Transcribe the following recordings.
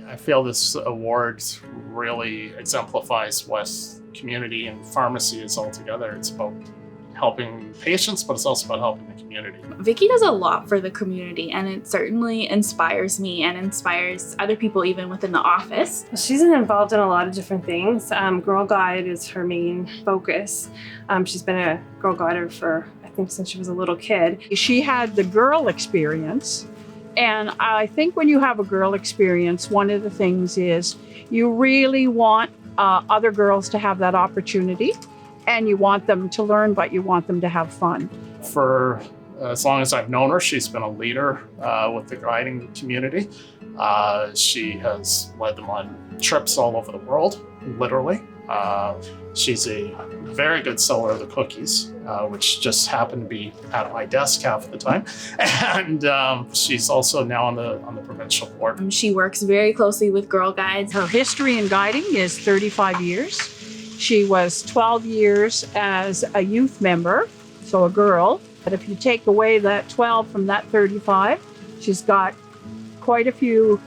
I feel this award really exemplifies what community and pharmacy is all together. It's about helping patients, but it's also about helping the community. Vicki does a lot for the community, and it certainly inspires me and inspires other people even within the office. She's involved in a lot of different things. Girl Guide is her main focus. She's been a Girl Guider for, I think, since she was a little kid. She had the girl experience, and I think when you have a girl experience, one of the things is you really want other girls to have that opportunity. And you want them to learn, but you want them to have fun. For as long as I've known her, she's been a leader with the guiding community. She has led them on trips all over the world, literally. She's a very good seller of the cookies, which just happened to be at my desk half the time. And she's also now on the provincial board. She works very closely with Girl Guides. Her history in guiding is 35 years. She was 12 years as a youth member, so a girl. But if you take away that 12 from that 35, she's got quite a few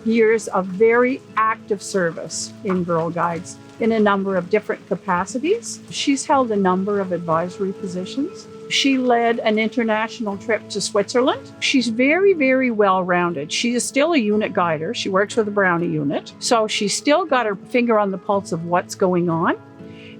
years of very active service in Girl Guides in a number of different capacities. She's held a number of advisory positions. She led an international trip to Switzerland. She's very, very well-rounded. She is still a unit guider. She works with the Brownie unit. So she's still got her finger on the pulse of what's going on.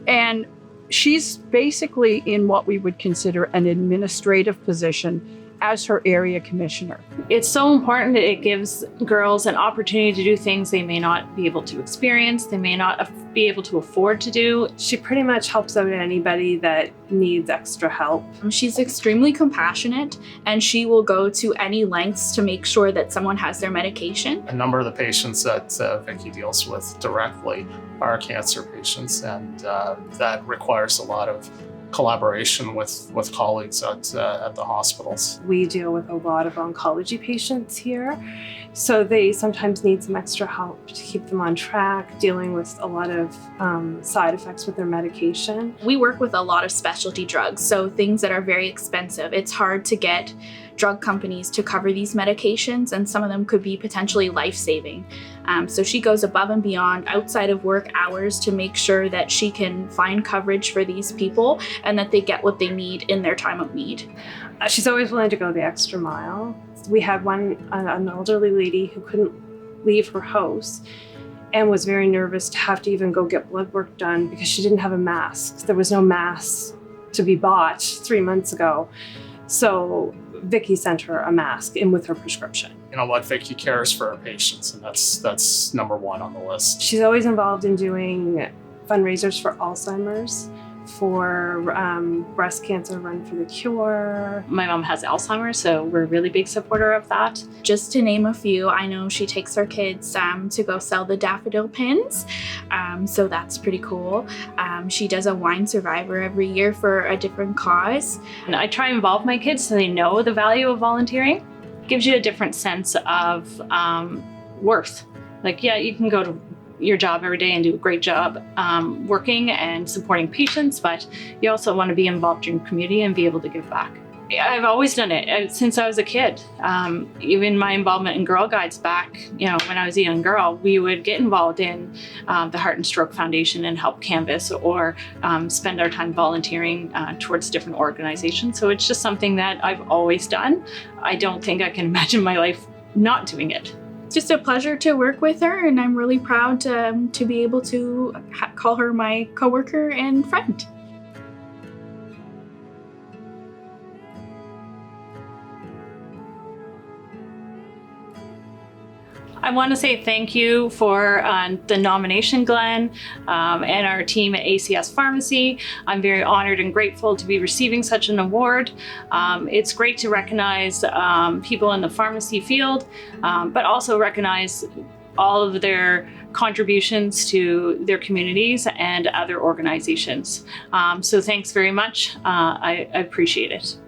And she's basically in what we would consider an administrative position as her area commissioner. It's so important that it gives girls an opportunity to do things they may not be able to experience, they may not be able to afford to do. She pretty much helps out anybody that needs extra help. She's extremely compassionate, and she will go to any lengths to make sure that someone has their medication. A number of the patients that Vicki deals with directly are cancer patients, and that requires a lot of collaboration with colleagues at the hospitals. We deal with a lot of oncology patients here, so they sometimes need some extra help to keep them on track, dealing with a lot of side effects with their medication. We work with a lot of specialty drugs, so things that are very expensive. It's hard to get drug companies to cover these medications, and some of them could be potentially life-saving. So she goes above and beyond outside of work hours to make sure that she can find coverage for these people and that they get what they need in their time of need. She's always willing to go the extra mile. We had an elderly lady who couldn't leave her house and was very nervous to have to even go get blood work done because she didn't have a mask. There was no mask to be bought 3 months ago. So Vicki sent her a mask in with her prescription. You know what, Vicki cares for her patients, and that's number one on the list. She's always involved in doing fundraisers for Alzheimer's, for breast cancer Run for the Cure. My mom has Alzheimer's, so we're a really big supporter of that. Just to name a few, I know she takes her kids to go sell the daffodil pins, so that's pretty cool. She does a wine survivor every year for a different cause. And I try to involve my kids so they know the value of volunteering. It gives you a different sense of worth. Like, yeah, you can go to your job every day and do a great job working and supporting patients, but you also want to be involved in your community and be able to give back. I've always done it since I was a kid. Even my involvement in Girl Guides back, when I was a young girl, we would get involved in the Heart and Stroke Foundation and help canvass or spend our time volunteering towards different organizations. So it's just something that I've always done. I don't think I can imagine my life not doing it. It's just a pleasure to work with her, and I'm really proud to be able to call her my coworker and friend. I want to say thank you for the nomination, Glenn, and our team at ACS Pharmacy. I'm very honored and grateful to be receiving such an award. It's great to recognize people in the pharmacy field, but also recognize all of their contributions to their communities and other organizations. So thanks very much. I appreciate it.